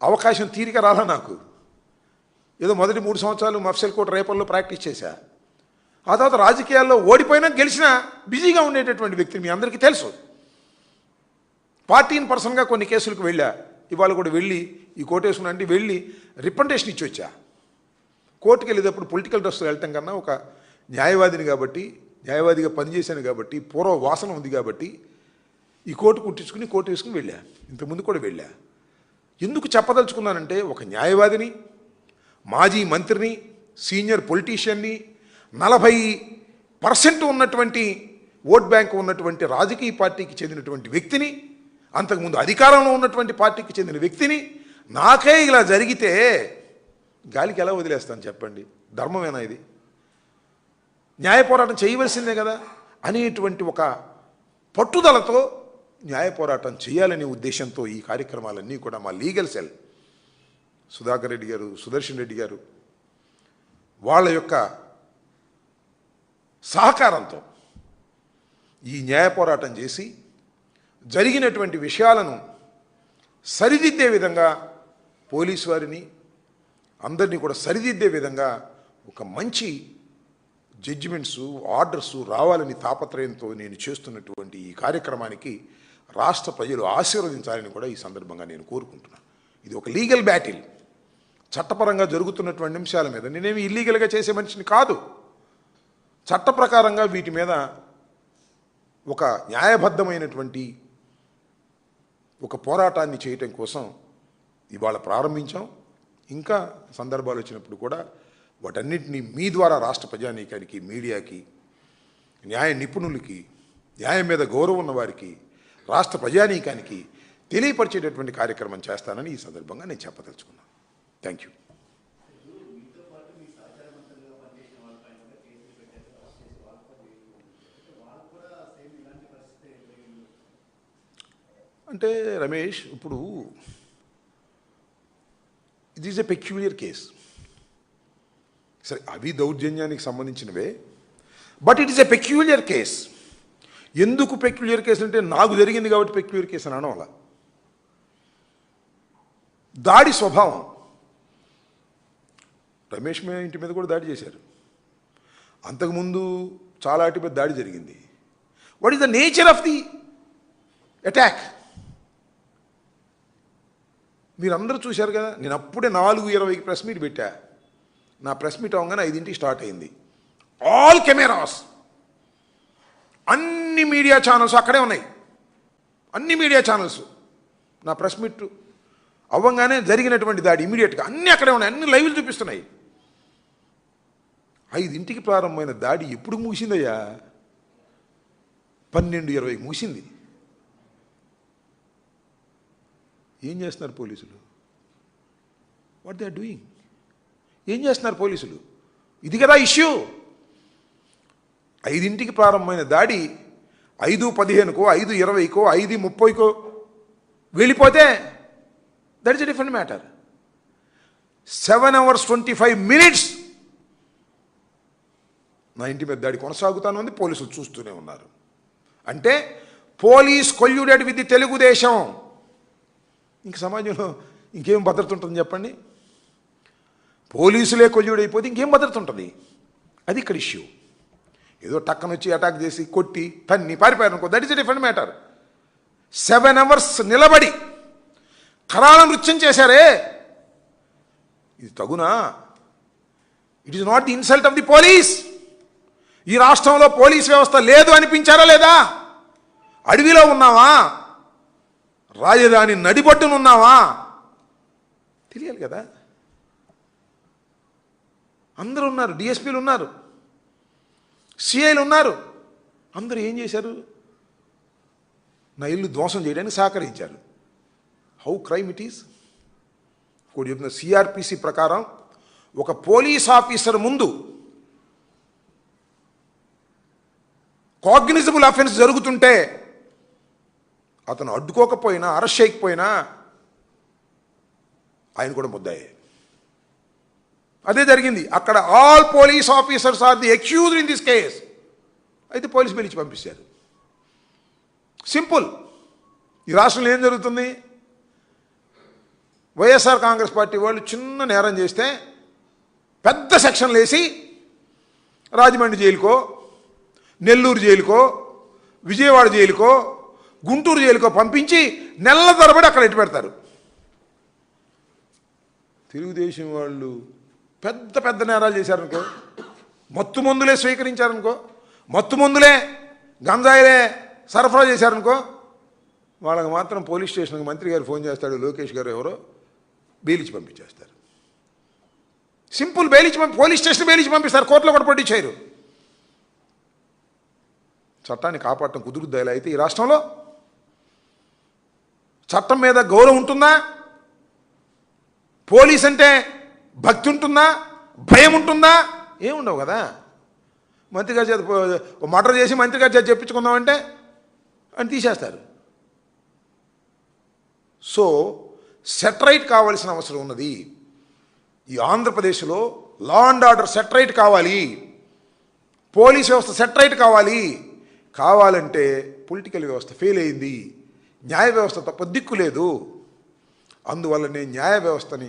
అవకాశం తీరిక రాలా నాకు. ఏదో మొదటి 3 సంవత్సరాలు మఫ్సల్ కోట్ రేపల్లో ప్రాక్టీస్ చేశా. ఆ తర్వాత రాజకీయాల్లో ఓడిపోయినా గెలిచినా బిజీగా ఉండేటటువంటి వ్యక్తిని మీ అందరికీ తెలుసు. పార్టీని పర్సనల్గా కొన్ని కేసులకు వెళ్ళా. ఇవాళ కూడా వెళ్ళి ఈ కోటేశ్వరం అంటే వెళ్ళి రిప్రజెంటేషన్ ఇచ్చి వచ్చా. కోర్టుకు వెళ్ళేటప్పుడు పొలిటికల్ డ్రెస్లో వెళ్ళటం కన్నా ఒక న్యాయవాదిని కాబట్టి, న్యాయవాదిగా పనిచేశాను కాబట్టి, పూర్వ వాసన ఉంది కాబట్టి ఈ కోర్టు కుట్టించుకుని కోర్టు వేసుకుని వెళ్ళా. ఇంతకుముందు కూడా వెళ్ళా. ఎందుకు చెప్పదలుచుకున్నానంటే, ఒక న్యాయవాదిని, మాజీ మంత్రిని, సీనియర్ పొలిటీషియన్ని, 40% ఉన్నటువంటి ఓట్ బ్యాంక్ ఉన్నటువంటి రాజకీయ పార్టీకి చెందినటువంటి వ్యక్తిని, అంతకుముందు అధికారంలో ఉన్నటువంటి పార్టీకి చెందిన వ్యక్తిని, నాకే ఇలా జరిగితే గాలికి ఎలా వదిలేస్తాను చెప్పండి? ధర్మమేనా ఇది? న్యాయ పోరాటం చేయవలసిందే కదా అనేటువంటి ఒక పట్టుదలతో న్యాయ పోరాటం చేయాలనే ఉద్దేశంతో ఈ కార్యక్రమాలన్నీ కూడా మా లీగల్ సెల్ సుధాకర్ రెడ్డి గారు, సుదర్శన్ రెడ్డి గారు వాళ్ళ యొక్క సహకారంతో ఈ న్యాయ పోరాటం చేసి జరిగినటువంటి విషయాలను సరిదిద్దే విధంగా పోలీసు వారిని అందరినీ కూడా సరిదిద్దే విధంగా ఒక మంచి జడ్జిమెంట్స్, ఆర్డర్స్ రావాలని తాపత్రయంతో నేను చేస్తున్నటువంటి ఈ కార్యక్రమానికి రాష్ట్ర ప్రజలు ఆశీర్వదించాలని కూడా ఈ సందర్భంగా నేను కోరుకుంటున్నాను. ఇది ఒక లీగల్ బ్యాటిల్. చట్టపరంగా జరుగుతున్నటువంటి అంశాల మీద నేనేమి ఇల్లీగల్గా చేసే మనిషిని కాదు. చట్ట ప్రకారంగా వీటి మీద ఒక న్యాయబద్ధమైనటువంటి ఒక పోరాటాన్ని చేయటం కోసం ఇవాళ ప్రారంభించాం. ఇంకా సందర్భాలు వచ్చినప్పుడు కూడా వాటన్నిటినీ మీ ద్వారా రాష్ట్ర ప్రజానీకానికి, మీడియాకి, న్యాయ నిపుణులకి, న్యాయం మీద గౌరవం ఉన్న వారికి, రాష్ట్ర ప్రజానీకానికి తెలియపరిచేటటువంటి కార్యక్రమం చేస్తానని ఈ సందర్భంగా నేను చెప్పదలుచుకున్నాను. Thank you. అంటే రమేష్, ఇప్పుడు it is a peculiar case. సరే, అవి దౌర్జన్యానికి సంబంధించినవే, but it is a peculiar case. ఎందుకు పెక్యులియర్ కేసు అంటే, నాకు జరిగింది కాబట్టి పెక్యులియర్ కేసు అని అనడం. దాడి స్వభావం. రమేష్ ఇంటి మీద కూడా దాడి చేశారు. అంతకుముందు చాలా వాటి మీద దాడి జరిగింది. What is the nature of the attack? మీరందరూ చూశారు కదా. నేను అప్పుడే 4:20కి ప్రెస్ మీట్ పెట్టా. నా ప్రెస్ మీట్ అవగానే 5ంటికి స్టార్ట్ అయింది. ఆల్ కెమెరాస్, అన్ని మీడియా ఛానల్స్ అక్కడే ఉన్నాయి. అన్ని మీడియా ఛానల్స్ నా ప్రెస్ మీట్ అవ్వగానే జరిగినటువంటి దాడి ఇమీడియట్గా అన్నీ అక్కడే ఉన్నాయి. అన్ని లైవ్లు చూపిస్తున్నాయి. 5ంటికి ప్రారంభమైన దాడి ఎప్పుడు ముగిసిందయ్యా? 12:20కి ముగిసింది. ఏం చేస్తున్నారు పోలీసులు? What they are doing? ఏం చేస్తున్నారు పోలీసులు? ఇది కదా ఇష్యూ. 5ంటికి ప్రారంభమైన దాడి 5:15కో, 5:20కో, 5:30కో వెళ్ళిపోతే that is a different matter. 7 hours 25 minutes నా ఇంటి మీద దాడి కొనసాగుతాను ఉంది. పోలీసులు చూస్తూనే ఉన్నారు. అంటే police colluded with the Telugu Desam. ఇంక సమాజంలో ఇంకేం భద్రత ఉంటుంది చెప్పండి? పోలీసులే కొల్యూడైపోతే ఇంకేం భద్రత ఉంటుంది? అది ఇక్కడ ఇష్యూ. ఏదో టక్కన వచ్చి అటాక్ చేసి కొట్టి తన్ని పారిపోయారనుకో, that is a different matter. 7 hours నిలబడి కరాల నృత్యం చేశారే, ఇది తగునా? It is not the insult of the police. ఈ రాష్ట్రంలో పోలీస్ వ్యవస్థ లేదు అనిపించారా లేదా? అడవిలో ఉన్నావా? రాజధాని నడిబొట్టునున్నావా? తెలియాలి కదా. అందరూ ఉన్నారు. డిఎస్పీలు ఉన్నారు, సిఐలు ఉన్నారు. అందరూ ఏం చేశారు? నా ఇల్లు ధ్వంసం చేయడానికి సహకరించారు. How crime it is? ఇప్పుడు చెప్తున్న సిఆర్పిసి ప్రకారం ఒక పోలీస్ ఆఫీసర్ ముందు కాగ్నిజబుల్ అఫెన్స్ జరుగుతుంటే అతను అడ్డుకోకపోయినా, అరెస్ట్ చేయకపోయినా ఆయన కూడా ముద్దాయే. అదే జరిగింది అక్కడ. All police officers are the accused in this case. అయితే పోలీస్ పిలిచి పంపించారు. సింపుల్. ఈ రాష్ట్రంలో ఏం జరుగుతుంది? వైఎస్ఆర్ కాంగ్రెస్ పార్టీ వాళ్ళు చిన్న నేరం చేస్తే పెద్ద సెక్షన్లు వేసి రాజమండ్రి జైలుకో, నెల్లూరు జైలుకో, విజయవాడ జైలుకో, గుంటూరు జైలుకో పంపించి నెలల తరబడి అక్కడ ఎట్టు పెడతారు. తెలుగుదేశం వాళ్ళు పెద్ద పెద్ద నేరాలు చేశారనుకో, మత్తు మందులే స్వీకరించారనుకో, మత్తు మందులే గంజాయిలే సరఫరా చేశారనుకో, వాళ్ళకి మాత్రం పోలీస్ స్టేషన్కి మంత్రి గారు ఫోన్ చేస్తాడు, లోకేష్ గారు ఎవరో బెయిలిచ్చి పంపించేస్తారు. సింపుల్ బెయిలిచ్చి పోలీస్ స్టేషన్ బెయిలిచ్చి పంపిస్తారు, కోర్టులో కూడా పట్టించారు. చట్టాన్ని కాపాడటం కుదురుద్దా ఇలా అయితే ఈ రాష్ట్రంలో? చట్టం మీద గౌరవం ఉంటుందా? పోలీస్ అంటే భక్తి ఉంటుందా? భయం ఉంటుందా? ఏముండవు కదా. మంత్రి గారి చేత మర్డర్ చేసి మంత్రి గారి చేత చెప్పించుకుందామంటే అని తీసేస్తారు. సో సెటరైట్ కావాల్సిన అవసరం ఉన్నది. ఈ ఆంధ్రప్రదేశ్లో లా అండ్ ఆర్డర్ సెటరైట్ కావాలి, పోలీస్ వ్యవస్థ సెటరైట్ కావాలి. కావాలంటే పొలిటికల్ వ్యవస్థ ఫెయిల్ అయింది, న్యాయ వ్యవస్థ తప్ప దిక్కు లేదు. అందువల్లనే న్యాయ వ్యవస్థని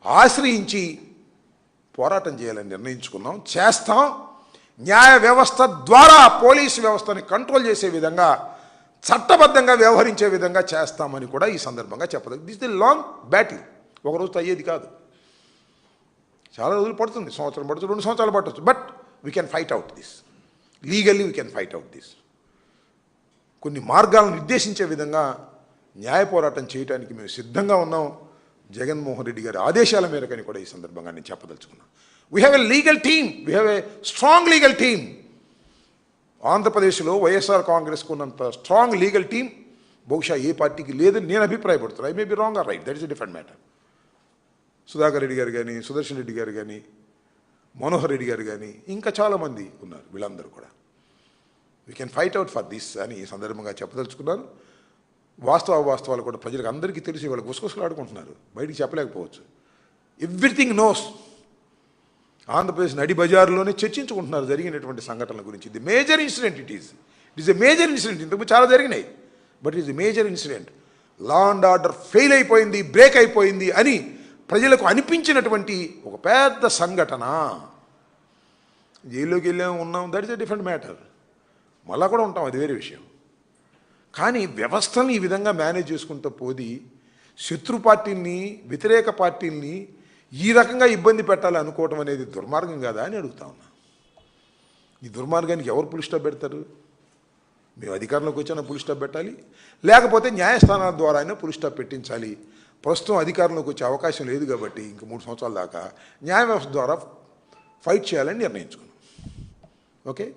ఆశ్రయించి పోరాటం చేయాలని నిర్ణయించుకున్నాం, చేస్తాం. న్యాయ వ్యవస్థ ద్వారా పోలీసు వ్యవస్థని కంట్రోల్ చేసే విధంగా, చట్టబద్ధంగా వ్యవహరించే విధంగా చేస్తామని కూడా ఈ సందర్భంగా చెప్పదు. దిస్ ది లాంగ్ బ్యాటిల్, ఒకరోజుతో అయ్యేది కాదు, చాలా రోజులు పడుతుంది, సంవత్సరం పడుతుంది, 2 సంవత్సరాలు పట్టవచ్చు. But we can fight out this, legally we can fight out this. కొన్ని మార్గాలను నిర్దేశించే విధంగా న్యాయ పోరాటం చేయడానికి మేము సిద్ధంగా ఉన్నాం. జగన్మోహన్ రెడ్డి గారి ఆదేశాల మేరకని కూడా ఈ సందర్భంగా నేను చెప్పదలుచుకున్నాను. We have a legal team, we have a strong legal team. ఆంధ్రప్రదేశ్లో వైఎస్ఆర్ కాంగ్రెస్కు ఉన్నంత స్ట్రాంగ్ లీగల్ టీం బహుశా ఏ పార్టీకి లేదని నేను అభిప్రాయపడుతున్నాను. I may be wrong or right, that is a different matter. Sudhakar Reddy garu కానీ, సుదర్శన్ రెడ్డి గారు కానీ, మనోహర్ రెడ్డి గారు కానీ, ఇంకా చాలామంది ఉన్నారు. వీళ్ళందరూ కూడా we can fight out for this అని ఈ సందర్భంగా చెప్పదలుచుకున్నాను. వాస్తవాలు కూడా ప్రజలకు అందరికీ తెలిసి వాళ్ళు గుసగుసలు ఆడుకుంటున్నారు, బయటికి చెప్పలేకపోవచ్చు. Everything nose. ఆంధ్రప్రదేశ్ నడి బజారులోనే చర్చించుకుంటున్నారు జరిగినటువంటి సంఘటనల గురించి. ఇది major incident, it is a major incident. ఇంతకు చాలా జరిగినాయి, but is a major incident. Law and order fail అయిపోయింది, బ్రేక్ అయిపోయింది అని ప్రజలకు అనిపించినటువంటి ఒక పెద్ద సంఘటన. జైల్లోకి వెళ్ళాము, ఉన్నాం, that is a different matter. మళ్ళా కూడా ఉంటాం, అది వేరే విషయం. కానీ వ్యవస్థని ఈ విధంగా మేనేజ్ చేసుకుంటూ పోది శత్రు పార్టీల్ని, వ్యతిరేక పార్టీల్ని ఈ రకంగా ఇబ్బంది పెట్టాలి అనుకోవటం అనేది దుర్మార్గం కాదా అని అడుగుతా ఉన్నా. ఈ దుర్మార్గానికి ఎవరు పులి స్టాప్ పెడతారు? మేము అధికారంలోకి వచ్చినా పులి స్టాప్ పెట్టాలి, లేకపోతే న్యాయస్థానాల ద్వారా అయినా పులి స్టాప్ పెట్టించాలి. ప్రస్తుతం అధికారంలోకి వచ్చే అవకాశం లేదు కాబట్టి ఇంక 3 సంవత్సరాల దాకా న్యాయ వ్యవస్థ ద్వారా ఫైట్ చేయాలని నిర్ణయించుకున్నాం. ఓకే.